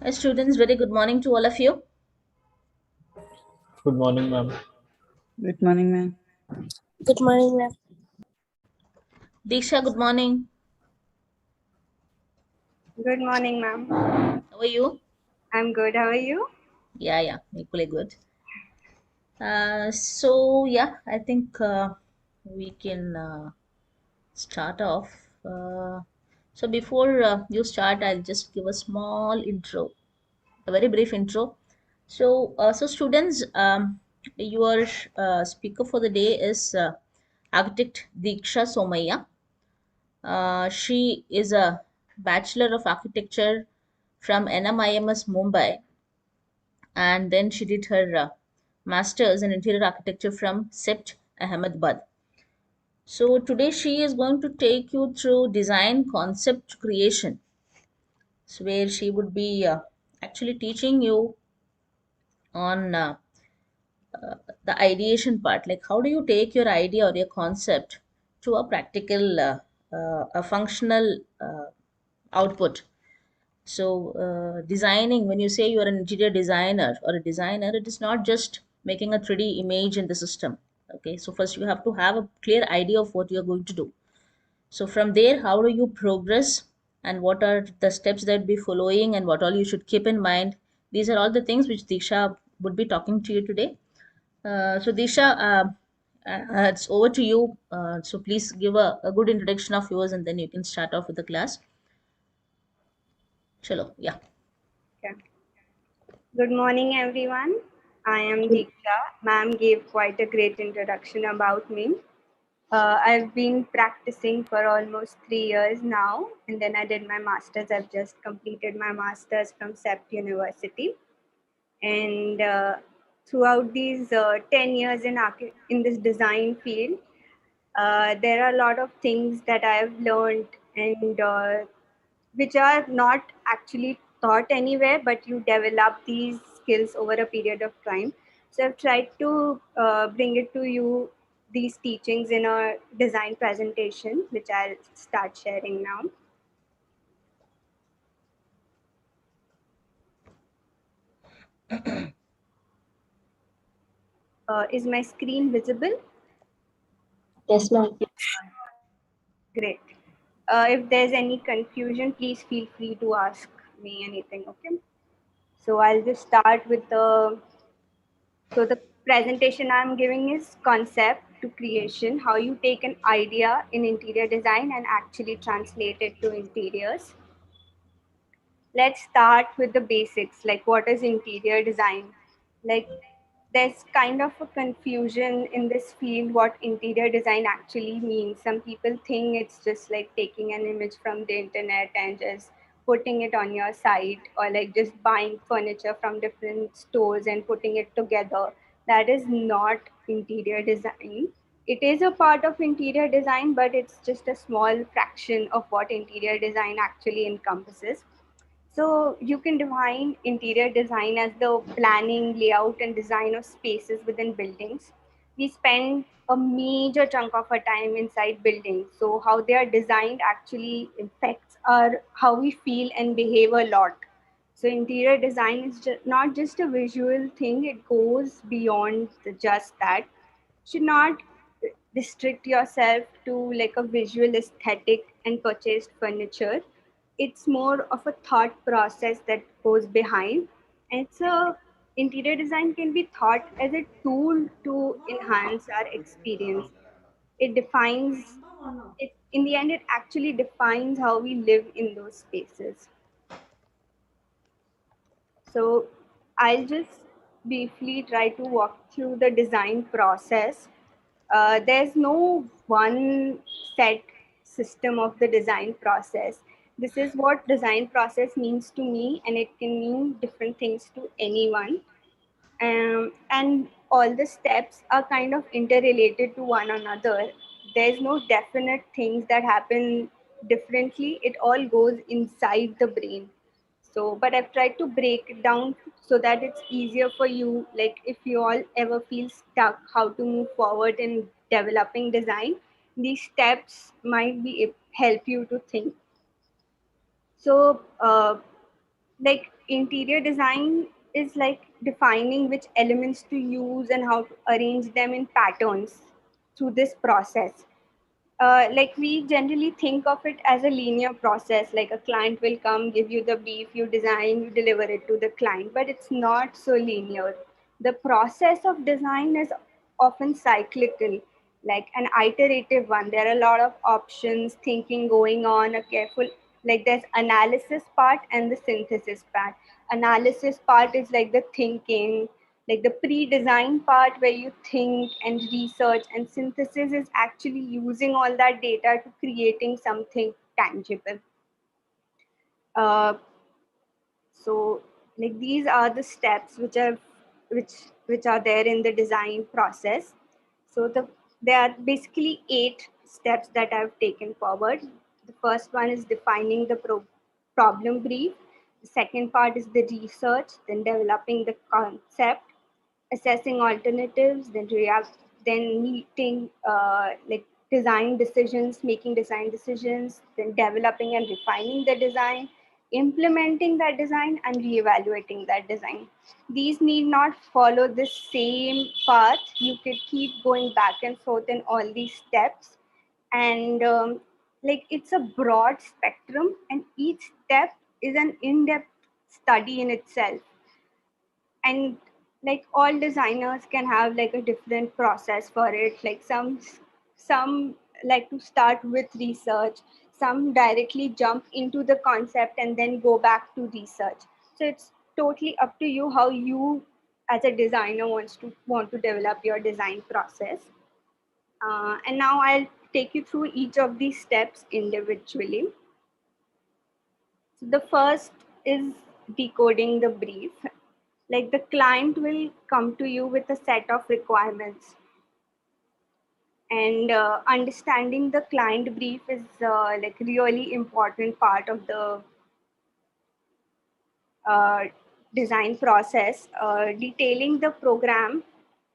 Hi students, very good morning to all of you. Good morning, ma'am. Good morning, ma'am. Good morning, ma'am. Deeksha, good morning. Good morning, ma'am. How are you? I'm good. How are you? Yeah, equally good. So I think we can start off. So before you start, I'll just give a small intro, a very brief intro. So students, your speaker for the day is architect Deeksha Somaiah. She is a Bachelor of Architecture from NMIMS Mumbai, and then she did her master's in interior architecture from SEPT Ahmedabad. So today she is going to take you through design concept creation, so where she would be actually teaching you on the ideation part, like how do you take your idea or your concept to a practical, a functional output. So, designing, when you say you are an interior designer or a designer, it is not just making a 3D image in the system. Okay, so first you have to have a clear idea of what you're going to do. So, from there, how do you progress and what are the steps that be following and what all you should keep in mind? These are all the things which Diksha would be talking to you today. So, Disha, it's over to you. So, please give a good introduction of yours and then you can start off with the class. Chalo, yeah. Okay. Good morning, everyone. I am Deeksha. Ma'am gave quite a great introduction about me. I've been practicing for almost 3 years now, and then I did my master's. I've just completed my master's from SEPT University. And throughout these 10 years in this design field, there are a lot of things that I have learned and which are not actually taught anywhere, but you develop these skills over a period of time. So I've tried to bring it to you, these teachings in a design presentation, which I'll start sharing now. Is my screen visible? Yes, ma'am. Great. If there's any confusion, please feel free to ask me anything, okay? So I'll just start with the presentation I'm giving is concept to creation, how you take an idea in interior design and actually translate it to interiors. Let's start with the basics, like what is interior design? Like there's kind of a confusion in this field what interior design actually means. Some people think it's just like taking an image from the internet and just putting it on your site, or like just buying furniture from different stores and putting it together. That is not interior design. It is a part of interior design, but it's just a small fraction of what interior design actually encompasses. So you can define interior design as the planning, layout, and design of spaces within buildings. We spend a major chunk of our time inside buildings. So how they are designed actually affects our how we feel and behave a lot. So interior design is not just a visual thing; it goes beyond just that. Should not restrict yourself to like a visual aesthetic and purchased furniture. It's more of a thought process that goes behind. And so interior design can be thought as a tool to enhance our experience. It defines it in the end, it actually defines how we live in those spaces. So I'll just briefly try to walk through the design process. There's no one set system of the design process. This is what design process means to me, and it can mean different things to anyone. And all the steps are kind of interrelated to one another. There's no definite things that happen differently. It all goes inside the brain. So, but I've tried to break it down so that it's easier for you. Like if you all ever feel stuck, how to move forward in developing design, these steps might be help you to think. So, like interior design is like defining which elements to use and how to arrange them in patterns through this process. Like we generally think of it as a linear process, like a client will come, give you the brief, you design, you deliver it to the client, but it's not so linear. The process of design is often cyclical, like an iterative one. There are a lot of options, thinking going on, a careful, like there's analysis part and the synthesis part. Analysis part is like the thinking, like the pre-design part where you think and research, and synthesis is actually using all that data to creating something tangible. uh, so like these are the steps which which are there in the design process. So there are basically 8 steps that I've taken forward. The first one is defining the problem brief. The second part is the research, then developing the concept, assessing alternatives, then meeting like design decisions, making design decisions, then developing and refining the design, implementing that design, and reevaluating that design. These need not follow the same path. You could keep going back and forth in all these steps, and like it's a broad spectrum, and each step is an in-depth study in itself. And like all designers can have like a different process for it. Like some like to start with research, some directly jump into the concept and then go back to research. So it's totally up to you how you as a designer want to develop your design process. And now I'll take you through each of these steps individually. So the first is decoding the brief. Like the client will come to you with a set of requirements, and understanding the client brief is like really important part of the uh, design process. Detailing the program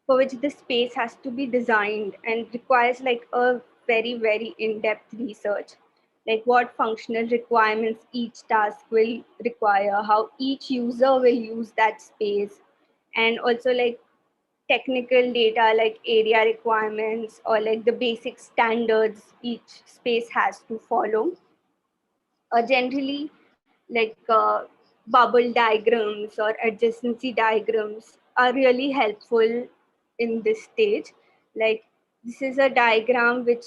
for which the space has to be designed and requires like a very in-depth research, like what functional requirements each task will require, how each user will use that space, and also like technical data like area requirements or like the basic standards each space has to follow. Generally, like bubble diagrams or adjacency diagrams are really helpful in this stage. Like this is a diagram which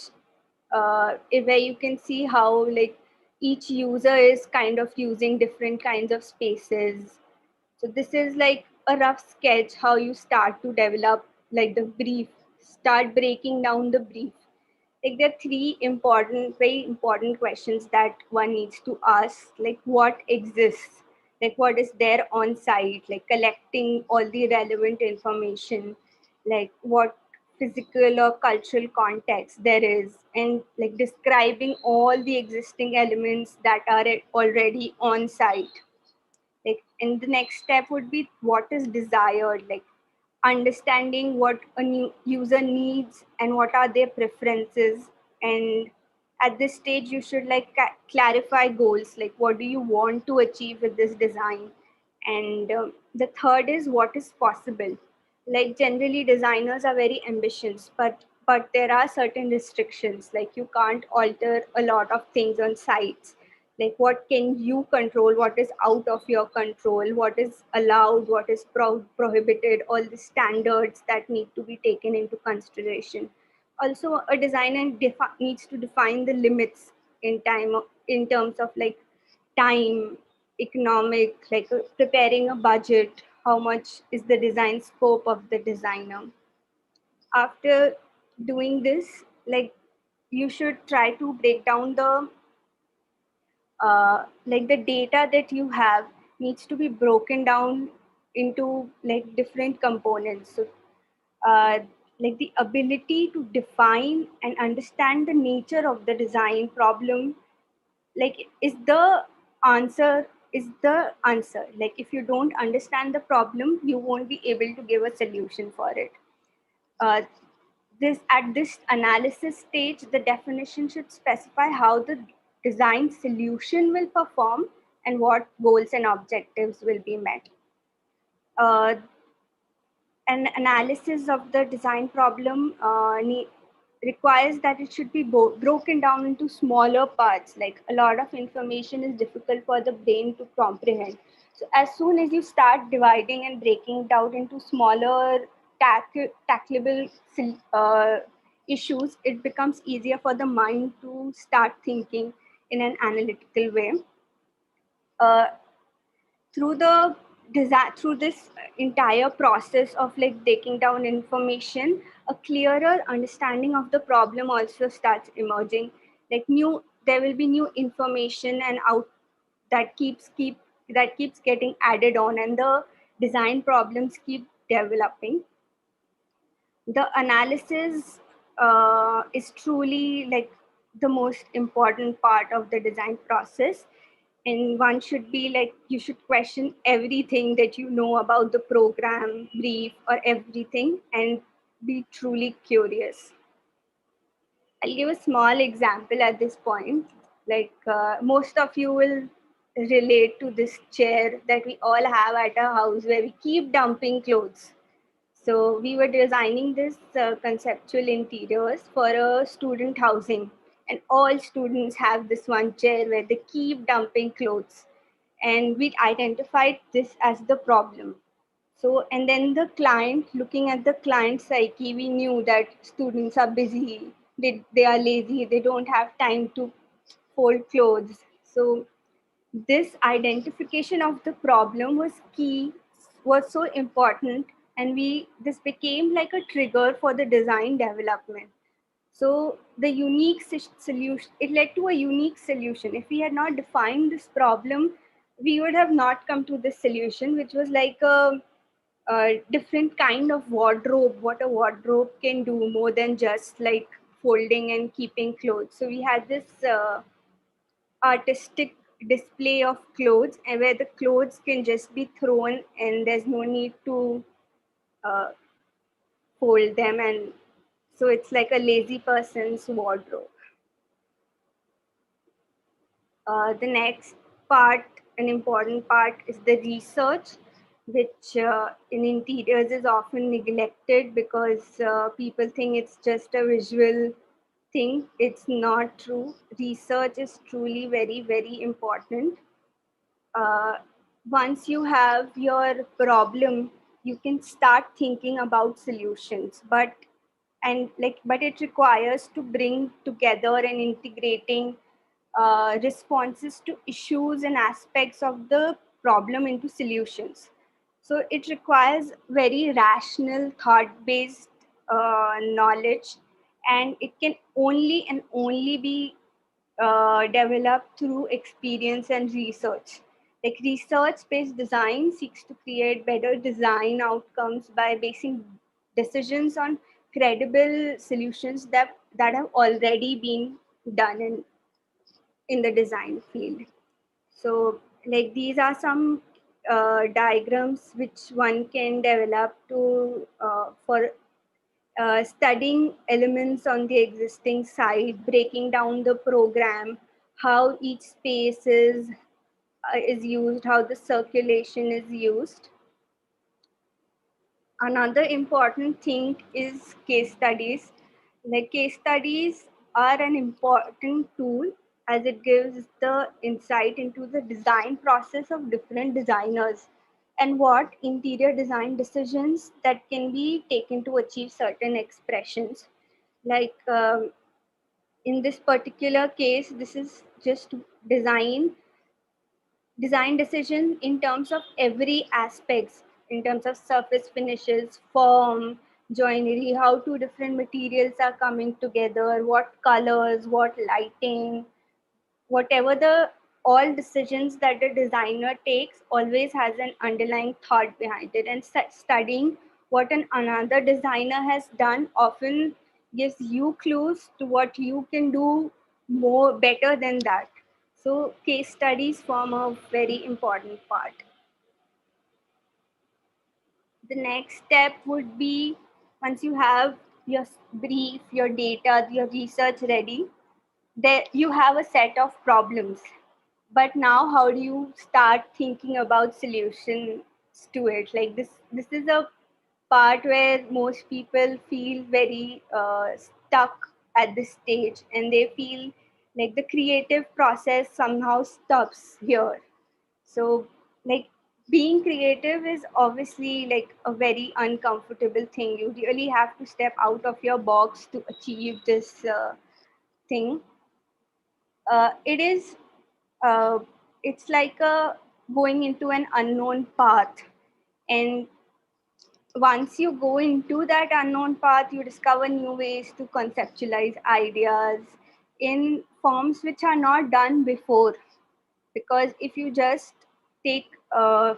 where you can see how like each user is kind of using different kinds of spaces. So this is like a rough sketch how you start to develop like the brief, start breaking down the brief. Like there are three important, very important questions that one needs to ask, like what exists, like what is there on site, like collecting all the relevant information, like what physical or cultural context there is, and like describing all the existing elements that are already on site. Like and the next step would be what is desired, like understanding what a new user needs and what are their preferences. And at this stage you should like clarify goals, like what do you want to achieve with this design. And the third is what is possible. Like generally designers are very ambitious, but there are certain restrictions, like you can't alter a lot of things on sites. Like what can you control, what is out of your control, what is allowed, what is prohibited, all the standards that need to be taken into consideration. Also a designer needs to define the limits in time in terms of like time, economic, like preparing a budget, how much is the design scope of the designer. After doing this, like you should try to break down the like the data that you have needs to be broken down into like different components. So uh, like the ability to define and understand the nature of the design problem, like is the answer. Like if you don't understand the problem, you won't be able to give a solution for it. uh, this at this analysis stage, the definition should specify how the design solution will perform and what goals and objectives will be met. Uh, an analysis of the design problem requires that it should be broken down into smaller parts. Like, a lot of information is difficult for the brain to comprehend. So as soon as you start dividing and breaking it out into smaller tackleable uh, issues, it becomes easier for the mind to start thinking in an analytical way. uh, Through the design, through this entire process of like breaking down information, a clearer understanding of the problem also starts emerging. Like, there will be new information and out that keeps getting added on, and the design problems keep developing. The analysis is truly like the most important part of the design process. And one should be like, you should question everything that you know about the program brief or everything, and be truly curious. I'll give a small example at this point. Like, most of you will relate to this chair that we all have at our house where we keep dumping clothes. So we were designing this conceptual interiors for a student housing, and all students have this one chair where they keep dumping clothes, and we identified this as the problem. So, and then the client, looking at the client psyche, we knew that students are busy, they are lazy, they don't have time to fold clothes. So this identification of the problem was key, was so important, and we this became like a trigger for the design development. So the unique solution, it led to a unique solution. If we had not defined this problem, we would have not come to this solution, which was like a different kind of wardrobe, what a wardrobe can do more than just like folding and keeping clothes. So we had this artistic display of clothes, and where the clothes can just be thrown and there's no need to uh, fold them, and so it's like a lazy person's wardrobe. The next part, an important part, is the research, which in interiors is often neglected because people think it's just a visual thing. It's not true. Research is truly very, very important. uh, Once you have your problem, you can start thinking about solutions, but it requires to bring together and integrating responses to issues and aspects of the problem into solutions. So it requires very rational, thought-based knowledge, and it can only be developed through experience and research. Like, research-based design seeks to create better design outcomes by basing decisions on credible solutions that have already been done in the design field. So, like, these are some diagrams which one can develop to for studying elements on the existing site, breaking down the program, how each space is used, how the circulation is used. Another important thing is case studies. Like, case studies are an important tool as it gives the insight into the design process of different designers and what interior design decisions that can be taken to achieve certain expressions. Like, in this particular case, this is just design decision in terms of every aspects, in terms of surface finishes, form, joinery, how two different materials are coming together, what colors, what lighting, whatever the all decisions that the designer takes always has an underlying thought behind it. And studying what another designer has done often gives you clues to what you can do more better than that. So case studies form a very important part. The next step would be, once you have your brief, your data, your research ready, there you have a set of problems but now how do you start thinking about solutions to it? Like this is a part where most people feel very stuck at this stage, and they feel like the creative process somehow stops here. So, like, being creative is obviously like a very uncomfortable thing. You really have to step out of your box to achieve this thing. It is uh, it's like a going into an unknown path, and once you go into that unknown path, you discover new ways to conceptualize ideas in forms which are not done before. Because if you just take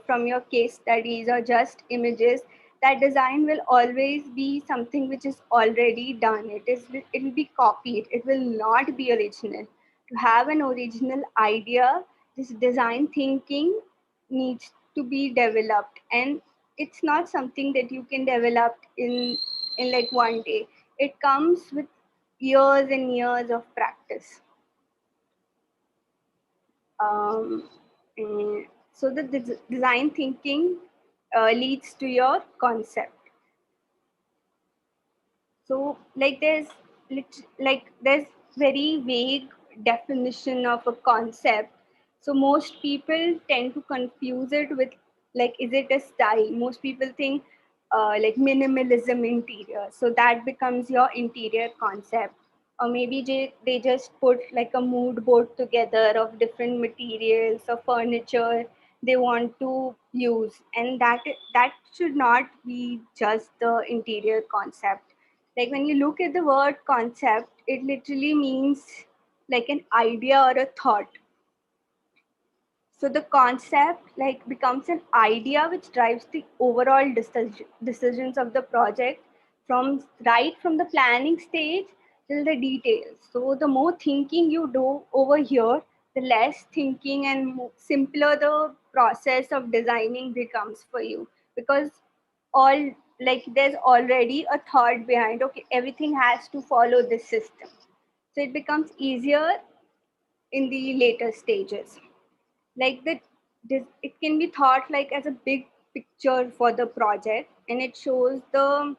from your case studies or just images, that design will always be something which is already done. It will be copied, it will not be original. To have an original idea, this design thinking needs to be developed, and it's not something that you can develop in like one day. It comes with years and years of practice. um, so the design thinking leads to your concept. So there's very vague definition of a concept. So most people tend to confuse it with, like, is it a style? Most people think like minimalism interior. So that becomes your interior concept. Or maybe they just put like a mood board together of different materials or furniture they want to use, and that should not be just the interior concept. Like when you look at the word concept, it literally means like an idea or a thought. So the concept like becomes an idea which drives the overall decisions of the project, from the planning stage till the details. So the more thinking you do over here, the less thinking and simpler the process of designing becomes for you, because all like there's already a thought behind, okay, everything has to follow this system. So it becomes easier in the later stages. Like it can be thought like as a big picture for the project, and it shows the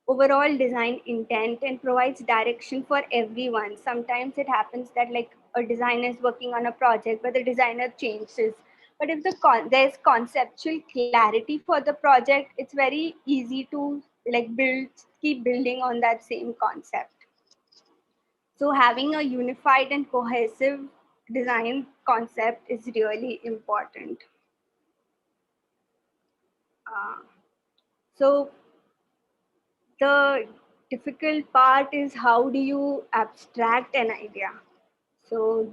overall design intent and provides direction for everyone. Sometimes it happens that like a designer is working on a project but the designer changes, but if there's conceptual clarity for the project, it's very easy to like keep building on that same concept. So having a unified and cohesive design concept is really important. Uh, so the difficult part is, how do you abstract an idea? So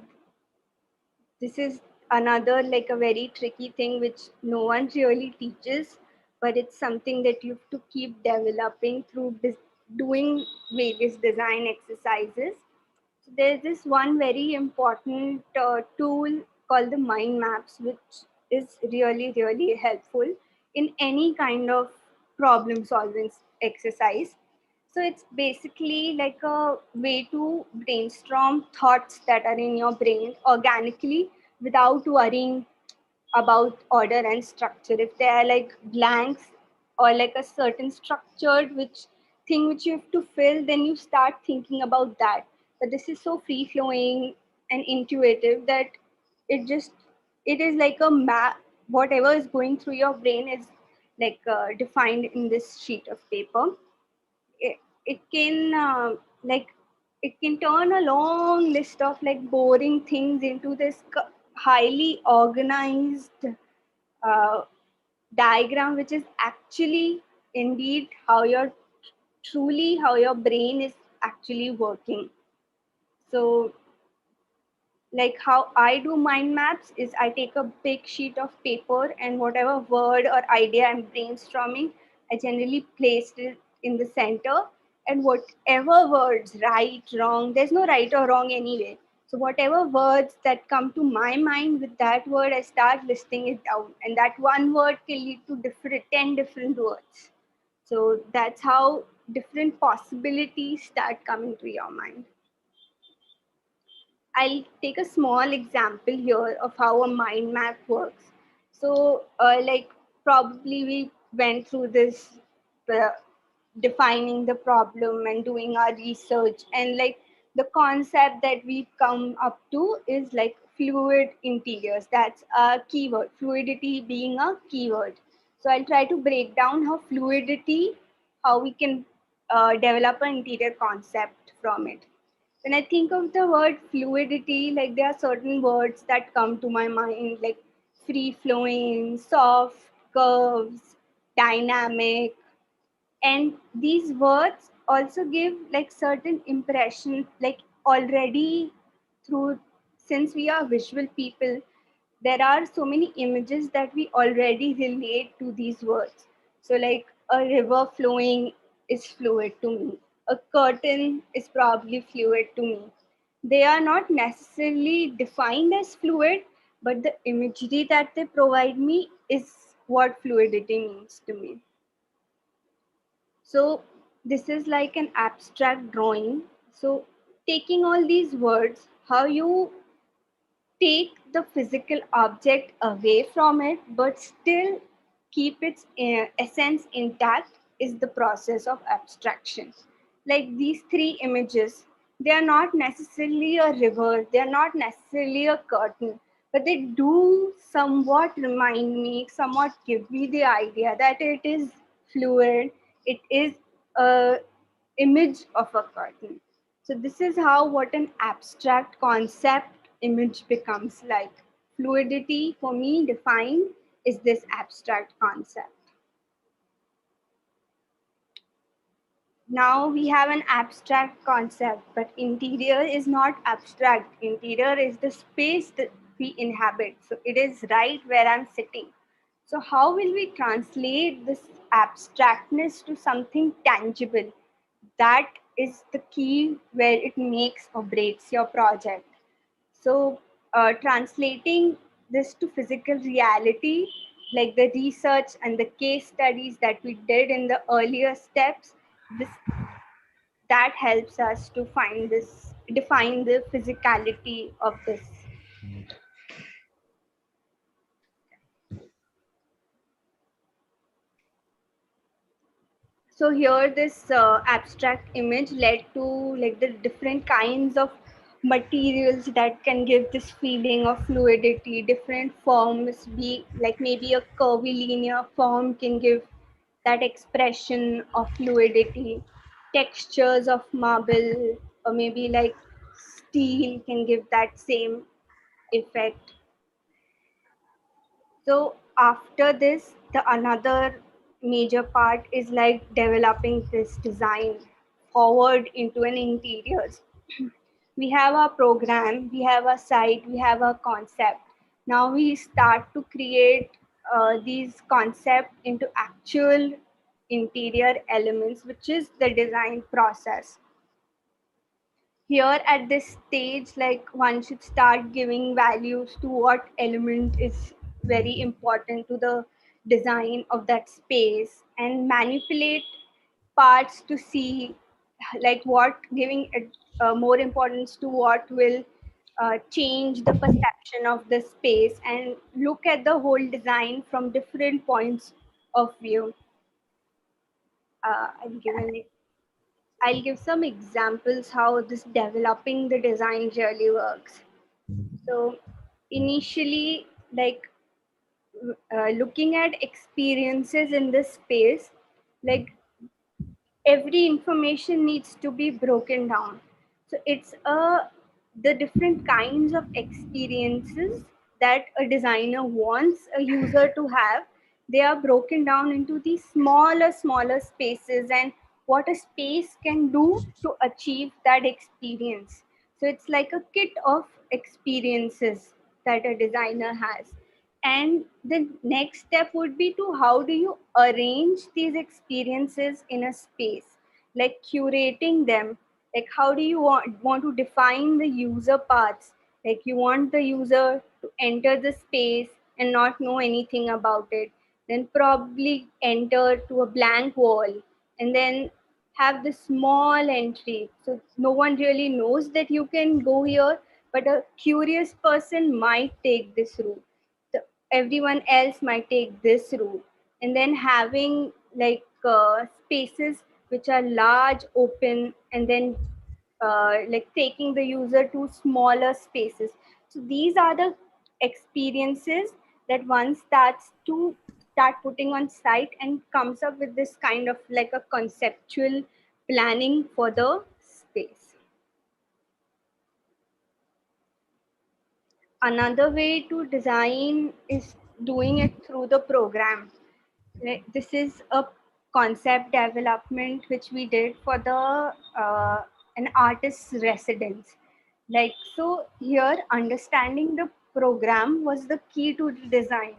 this is another like a very tricky thing which no one really teaches, but it's something that you have to keep developing through doing various design exercises. So there's this one very important tool called the mind maps, which is really, really helpful in any kind of problem solving exercise. So it's basically like a way to brainstorm thoughts that are in your brain organically without worrying about order and structure. If they are like blanks or like a certain structured which thing which you have to fill, then you start thinking about that. But this is so free flowing and intuitive that it it is like a map. Whatever is going through your brain is like defined in this sheet of paper. It can like it can turn a long list of like boring things into this highly organized uh, diagram, which is actually indeed how your brain is actually working. So like how I do mind maps is I take a big sheet of paper, and whatever word or idea I'm brainstorming, I generally place it in the center. And whatever words, right, wrong, there's no right or wrong anyway. So whatever words that come to my mind with that word, I start listing it down. And that one word can lead to 10 different words. So that's how different possibilities start coming to your mind. I'll take a small example here of how a mind map works. So, like, probably we went through this uh, defining the problem and doing our research, and like the concept that we've come up to is like fluid interiors. That's a keyword, fluidity being a keyword. So, I'll try to break down how fluidity, how we can develop an interior concept from it. When I think of the word fluidity, like there are certain words that come to my mind, like free flowing, soft, curves, dynamic. And these words also give like certain impression, like already through, since we are visual people, there are so many images that we already relate to these words. So, like a river flowing is fluid to me, a curtain is probably fluid to me. They are not necessarily defined as fluid, but the imagery that they provide me is what fluidity means to me. So, this is like an abstract drawing. So, taking all these words, how you take the physical object away from it but still keep its essence intact is the process of abstraction. Like these three images, they are not necessarily a river, they are not necessarily a curtain, but they do somewhat remind me, somewhat give me the idea that it is fluid, it is a image of a curtain. So this is how what an abstract concept image becomes like. Fluidity for me defined is this abstract concept. Now we have an abstract concept, but interior is not abstract. Interior is the space that we inhabit. So it is right where I'm sitting. So how will we translate this abstractness to something tangible? That is the key where it makes or breaks your project. So, translating this to physical reality, like the research and the case studies that we did in the earlier steps, this that helps us to find this, define the physicality of this. So here this abstract image led to like the different kinds of materials that can give this feeling of fluidity. Different forms, be like maybe a curvilinear form can give that expression of fluidity. Textures of marble or maybe like steel can give that same effect. So after this, the another major part is like developing this design forward into an interiors. We have our program, we have a site, we have a concept. Now we start to create these concept into actual interior elements, which is the design process. Here at this stage, like one should start giving values to what element is very important to the design of that space and manipulate parts to see like what giving more importance to what will change the perception of the space and look at the whole design from different points of view. I'll give an I'll give some examples how this developing the design really works. So initially, like looking at experiences in this space, like every information needs to be broken down. So it's the different kinds of experiences that a designer wants a user to have. They are broken down into these smaller spaces and what a space can do to achieve that experience. So it's like a kit of experiences that a designer has. And the next step would be to how do you arrange these experiences in a space, like curating them. Like how do you want to define the user paths? Like you want the user to enter the space and not know anything about it, then probably enter to a blank wall and then have the small entry. So no one really knows that you can go here, but a curious person might take this route. Everyone else might take this route. And then having like spaces which are large, open, and then like taking the user to smaller spaces. So these are the experiences that one starts to start putting on site and comes up with this kind of like a conceptual planning for the space. Another way to design is doing it through the program. Like, this is a concept development which we did for the an artist's residence. Like, so here understanding the program was the key to the design.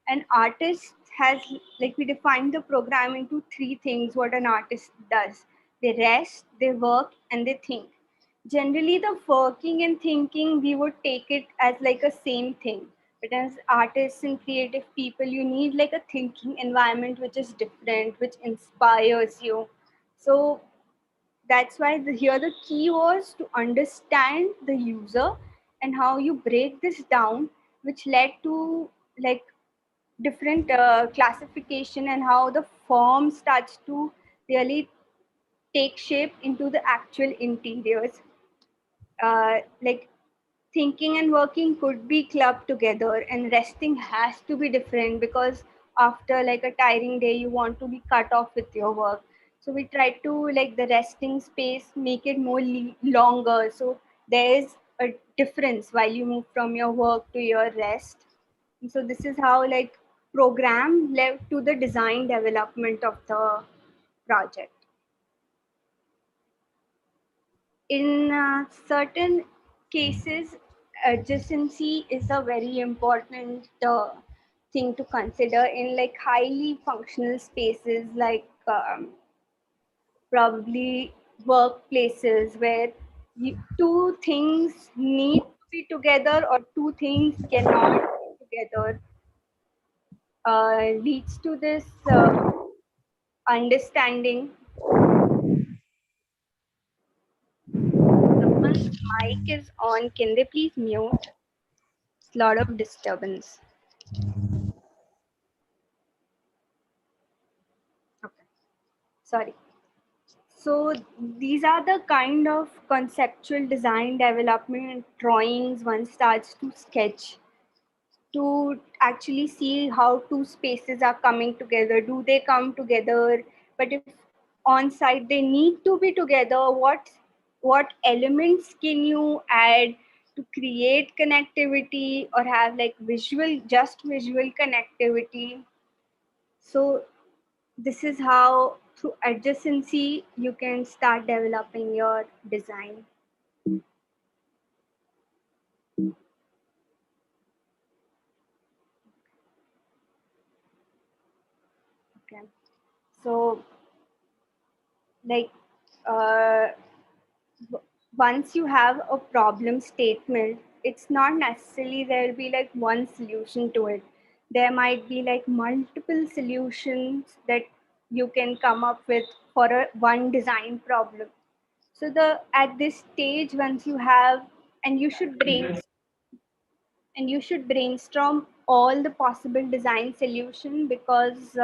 An artist has, like, we define the program into three things what an artist does: they rest, they work, and they think. Generally the working and thinking, we would take it as like a same thing, but as artists and creative people, you need like a thinking environment which is different, which inspires you. So that's why here the key was to understand the user and how you break this down, which led to like different classification and how the form starts to really take shape into the actual interiors. Like thinking and working could be clubbed together, and resting has to be different because after like a tiring day you want to be cut off with your work. So we try to like the resting space make it more longer, so there is a difference while you move from your work to your rest. And so this is how like program led to the design development of the project. In certain cases, adjacency is a very important thing to consider in like highly functional spaces, like probably workplaces where two things need to be together or two things cannot be together. Leads to this understanding. Someone's mic is on, can they please mute? It's a lot of disturbance. Okay, sorry. So these are the kind of conceptual design development drawings one starts to sketch to actually see how two spaces are coming together. Do they come together? But if on site they need to be together, what elements can you add to create connectivity or have like visual connectivity? So this is how through adjacency you can start developing your design. Okay, so like uh, once you have a problem statement, it's not necessarily there'll be like one solution to it. There might be like multiple solutions that you can come up with for a one design problem. So the at this stage, once you have, and you should brainstorm all the possible design solution, because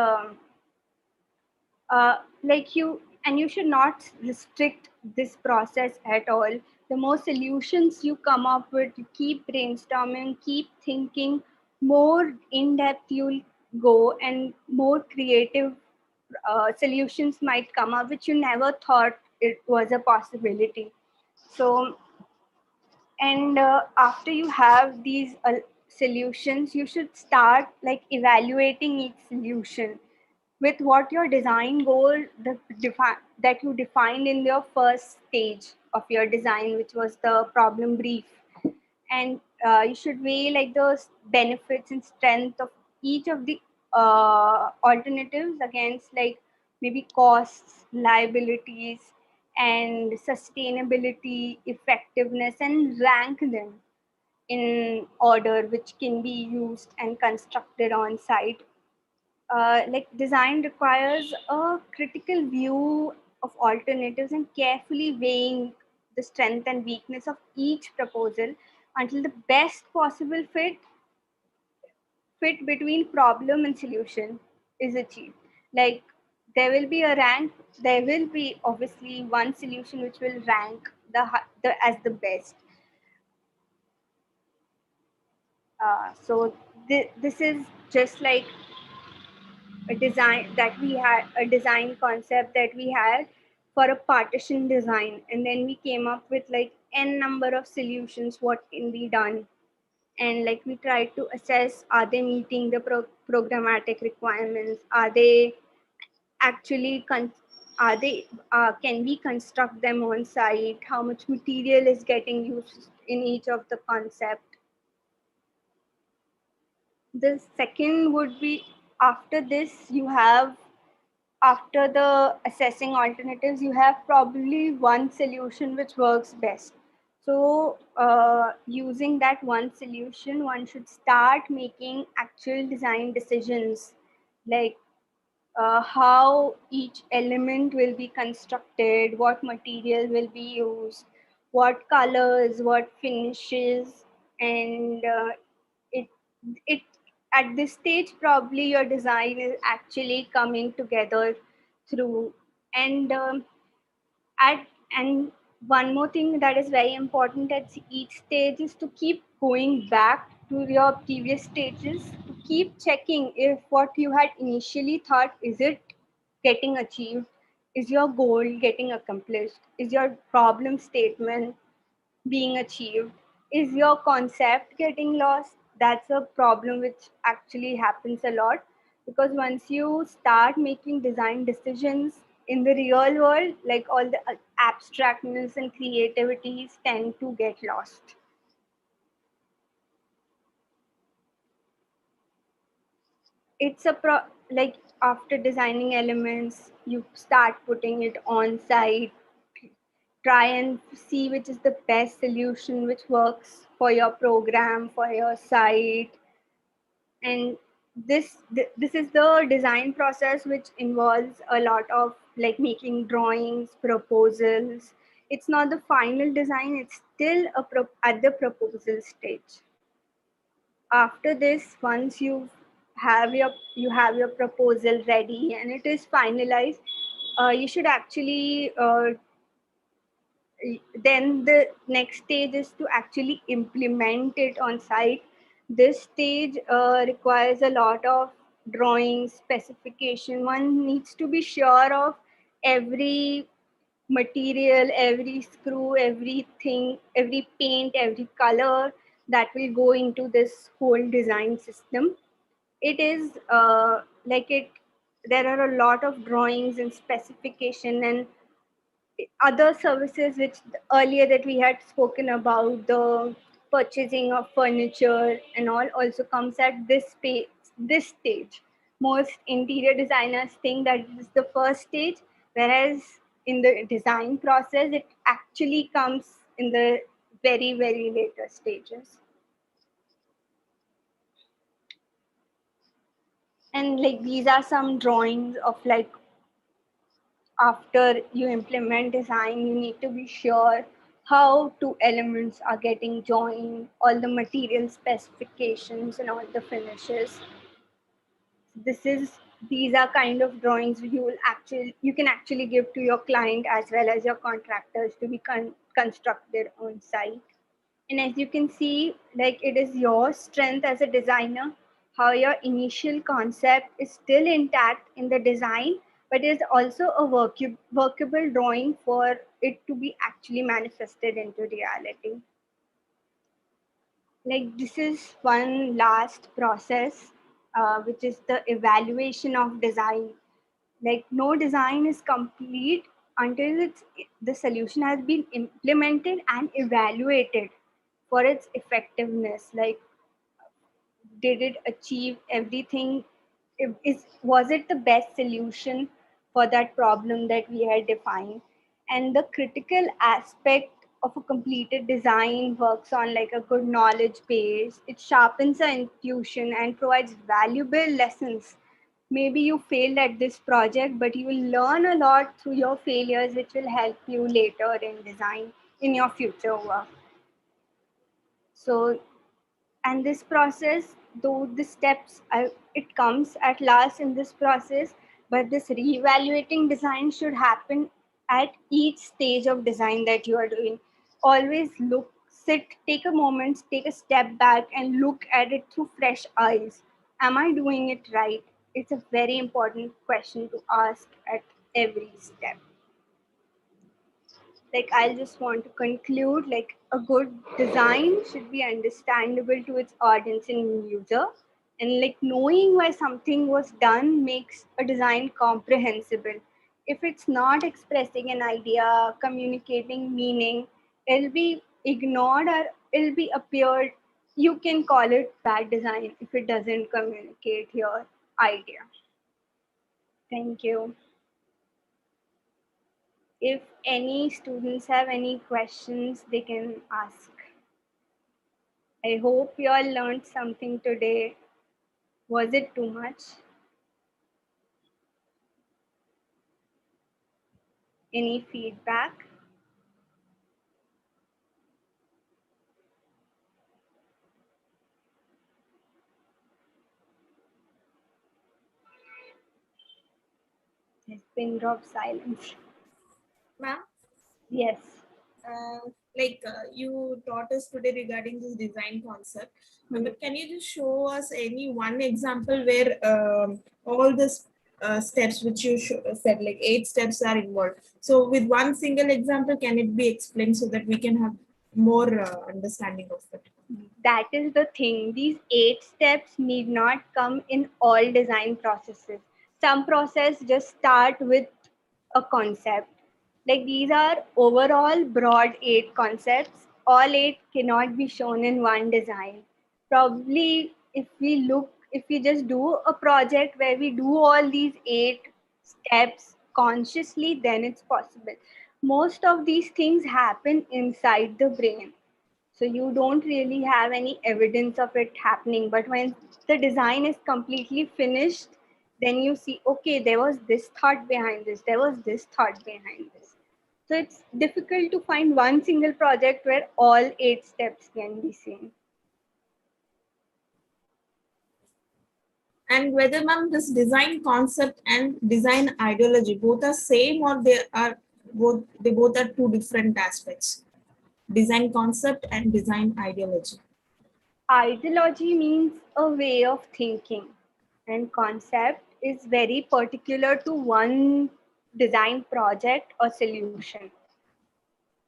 like you should not restrict this process at all. The more solutions you come up with, you keep brainstorming, keep thinking, more in depth you'll go, and more creative solutions might come up which you never thought it was a possibility. So, and after you have these solutions, you should start like evaluating each solution with what your design goal that you defined in your first stage of your design, which was the problem brief. And you should weigh like the benefits and strength of each of the alternatives against like maybe costs, liabilities, and sustainability, effectiveness, and rank them in order which can be used and constructed on site. Like design requires a critical view of alternatives and carefully weighing the strength and weakness of each proposal until the best possible fit between problem and solution is achieved. Like there will be a rank, there will be obviously one solution which will rank the as the best. So this is just like a design that we had, a design concept that we had for a partition design, and then we came up with like n number of solutions what can be done, and like we tried to assess, are they meeting the programmatic requirements, are they actually are they can we construct them on site, how much material is getting used in each of the concept. The second would be, after this you have, after the assessing alternatives, you have probably one solution which works best. So using that one solution, one should start making actual design decisions, like how each element will be constructed, what material will be used, what colors, what finishes, and it it at this stage probably your design is actually coming together through. And at and one more thing that is very important at each stage is to keep going back to your previous stages, to keep checking if what you had initially thought, is it getting achieved, is your goal getting accomplished, is your problem statement being achieved, is your concept getting lost. That's a problem which actually happens a lot, because once you start making design decisions in the real world, like all the abstractness and creativities tend to get lost. It's a like after designing elements, you start putting it on site, try and see which is the best solution which works for your program, for your site. And this is the design process which involves a lot of like making drawings, proposals. It's not the final design, it's still at the proposal stage. After this, once you have your proposal ready and it is finalized, you should actually then the next stage is to actually implement it on site. This stage requires a lot of drawing specification. One needs to be sure of every material, every screw, everything, every paint, every color that will go into this whole design system. It is like it there are a lot of drawings and specification and other services which earlier that we had spoken about, the purchasing of furniture and all, also comes at this stage. Most interior designers think that this is the first stage, whereas in the design process it actually comes in the very later stages. And like these are some drawings of like, after you implement design, you need to be sure how two elements are getting joined, all the material specifications and all the finishes. This is These are kind of drawings you can actually give to your client as well as your contractors to be constructed on site. And as you can see, like it is your strength as a designer, how your initial concept is still intact in the design, but is also a workable drawing for it to be actually manifested into reality. Like this is one last process, which is the evaluation of design. Like no design is complete until the solution has been implemented and evaluated for its effectiveness. Like did it achieve everything? Was it the best solution for that problem that we had defined? And the critical aspect of a completed design works on like a good knowledge base. It sharpens our intuition and provides valuable lessons. Maybe you failed at this project, but you will learn a lot through your failures, which will help you later in design in your future work. So, and this process, though the steps it comes at last in this process, but this reevaluating design should happen at each stage of design that you are doing. Always look, sit, take a moment, take a step back and look at it through fresh eyes. Am I doing it right? It's a very important question to ask at every step. Like, I just want to conclude, like, a good design should be understandable to its audience and user, and like knowing why something was done makes a design comprehensible. If it's not expressing an idea, communicating meaning, it'll be ignored or it'll be appeared. You can call it bad design if it doesn't communicate your idea. Thank you. If any students have any questions, they can ask. I hope you all learned something today. Was it too much? Any feedback? There's pin drop silence. Ma'am, Yes. you taught us today regarding this design concept, but can you just show us any one example where all the steps which you said, like 8 steps are involved? So with one single example, can it be explained so that we can have more understanding of it? That is the thing. These 8 steps need not come in all design processes. Some process just start with a concept. Like, these are overall broad 8 concepts. All 8 cannot be shown in one design. Probably if we just do a project where we do all these 8 steps consciously, then it's possible. Most of these things happen inside the brain, so you don't really have any evidence of it happening. But when the design is completely finished, then you see, okay, there was this thought behind this, there was this thought behind this. So it's difficult to find one single project where all 8 steps can be seen. And whether, ma'am, this design concept and design ideology both are same, or they both are two different aspects? Design concept and design ideology. Ideology means a way of thinking, and concept is very particular to one design project or solution.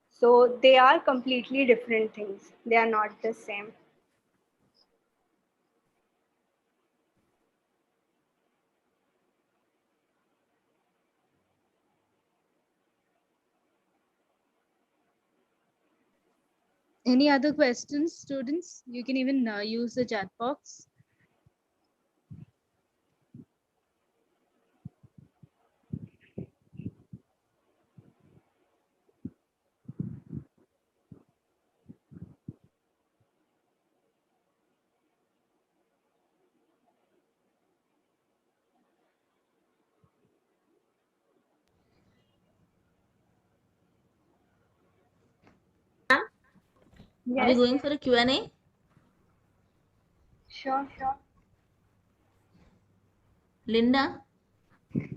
So they are completely different things. They are not the same. Any other questions, students? You can even use the chat box. Are we Yes, going for a Q&A? sure. Linda?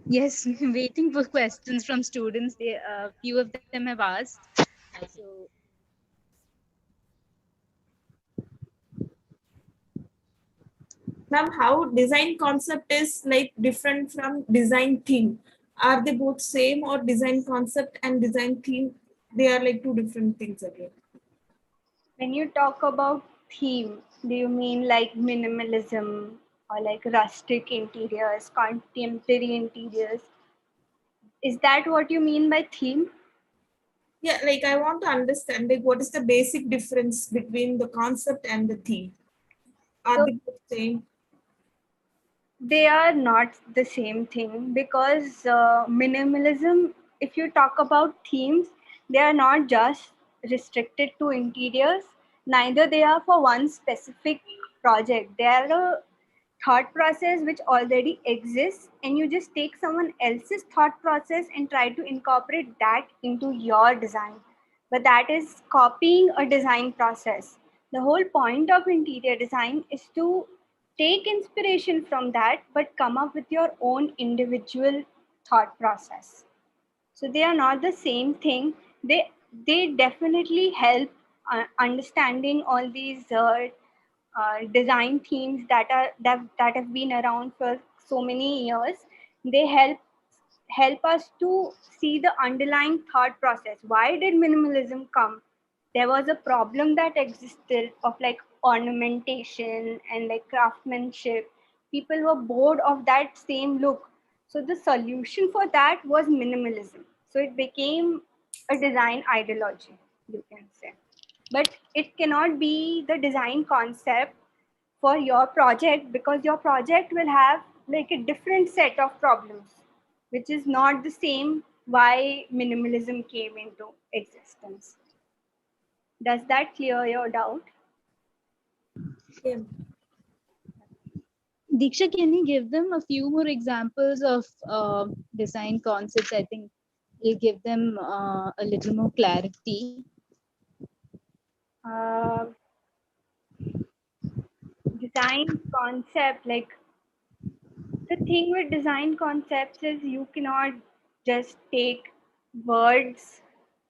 Yes, waiting for questions from students. A few of them have asked. So Ma'am, how design concept is like different from design theme? Are they both same, or design concept and design theme, they are like two different things again? When you talk about theme, do you mean like minimalism or like rustic interiors, contemporary interiors? Is that what you mean by theme? Yeah, like I want to understand like what is the basic difference between the concept and the theme? Are So they both same? they are not the same thing, because minimalism, if you talk about themes, they are not just restricted to interiors, neither they are for one specific project. They are a thought process which already exists, and you just take someone else's thought process and try to incorporate that into your design. But that is copying a design process. The whole point of interior design is to take inspiration from that, but come up with your own individual thought process. So they are not the same thing. They definitely help understanding all these design themes that have been around for so many years. They help us to see the underlying thought process. Why did minimalism come? There was a problem that existed of like ornamentation and like craftsmanship. People were bored of that same look. So the solution for that was minimalism. So it became a design ideology, you can say. But it cannot be the design concept for your project, because your project will have like a different set of problems, which is not the same why minimalism came into existence. Does that clear your doubt? Yeah. Deeksha, can you give them a few more examples of design concepts? I think it'll give them a little more clarity. uh, Design concept, like the thing with design concepts is you cannot just take words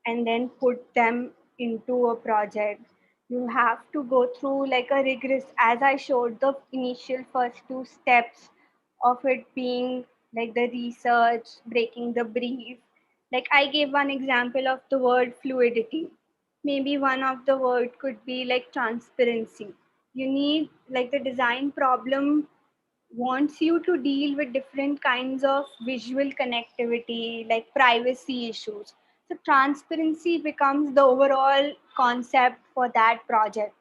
and then put them into a project. You have to go through like a rigorous, as I showed the initial first two steps of it being like the research, breaking the brief. Like I gave one example of the word fluidity. Maybe one of the word could be like transparency. You need like the design problem wants you to deal with different kinds of visual connectivity, like privacy issues. So, transparency becomes the overall concept for that project.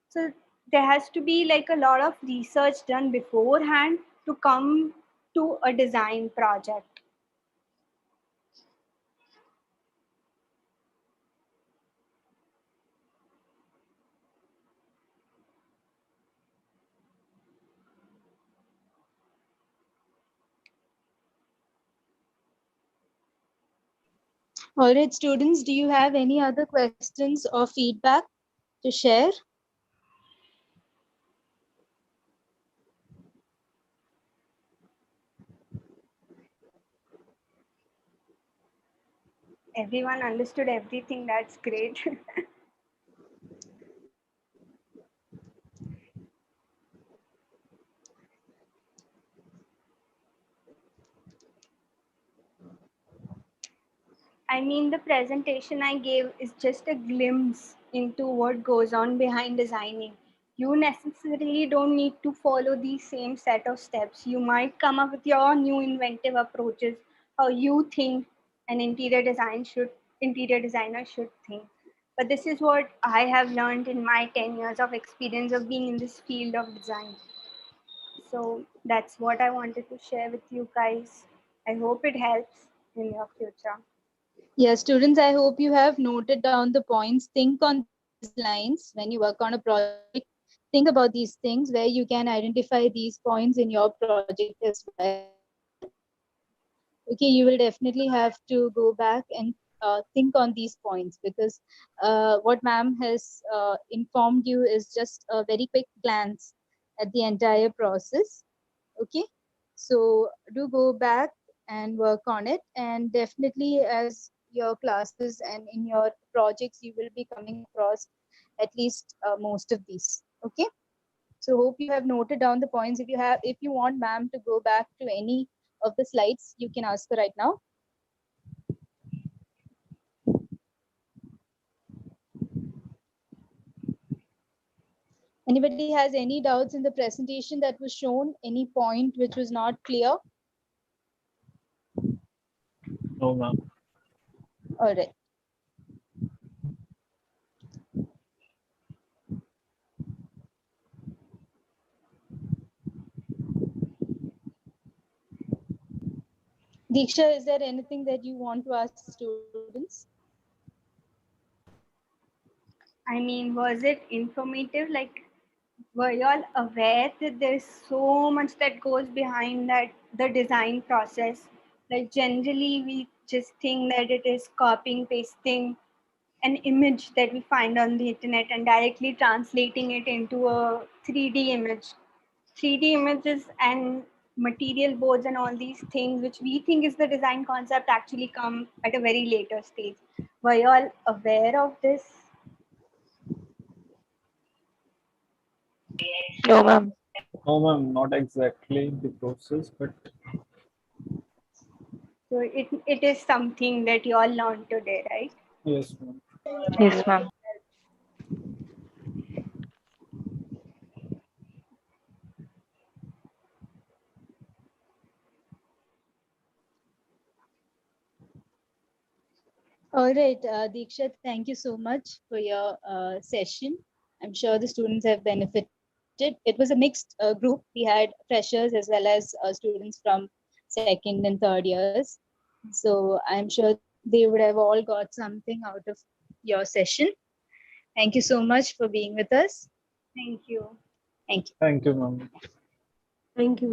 So, there has to be like a lot of research done beforehand to come to a design project. All right, students, do you have any other questions or feedback to share? Everyone understood everything. That's great. I mean, the presentation I gave is just a glimpse into what goes on behind designing. You necessarily don't need to follow the same set of steps. You might come up with your new inventive approaches, how you think an interior designer should think. But this is what I have learned in my 10 years of experience of being in this field of design. So that's what I wanted to share with you guys. I hope it helps in your future. Yeah, students, I hope you have noted down the points. Think on these lines when you work on a project. Think about these things where you can identify these points in your project as well. Okay, you will definitely have to go back and think on these points, because what ma'am has informed you is just a very quick glance at the entire process. Okay, so do go back and work on it, and definitely as your classes and in your projects you will be coming across at least most of these. Okay, so hope you have noted down the points. If you want ma'am to go back to any of the slides, you can ask her right now. Anybody has any doubts in the presentation that was shown, any point which was not clear? No, ma'am. All right. Deeksha, is there anything that you want to ask the students? I mean, was it informative? Like, were y'all aware that there's so much that goes behind that the design process? Like, generally, we just think that it is copying, pasting, an image that we find on the internet and directly translating it into a 3D image. 3D images and material boards and all these things, which we think is the design concept, actually come at a very later stage. Were you all aware of this? No, ma'am. No, ma'am, not exactly the process, but So it is something that you all learned today, right? yes, ma'am. Yes, ma'am. All right, Deeksha, thank you so much for your session. I'm sure the students have benefited. It was a mixed group. We had freshers as well as students from second and third years. So I'm sure they would have all got something out of your session. Thank you so much for being with us. Thank you. Thank you. Thank you, ma'am. Thank you, ma'am.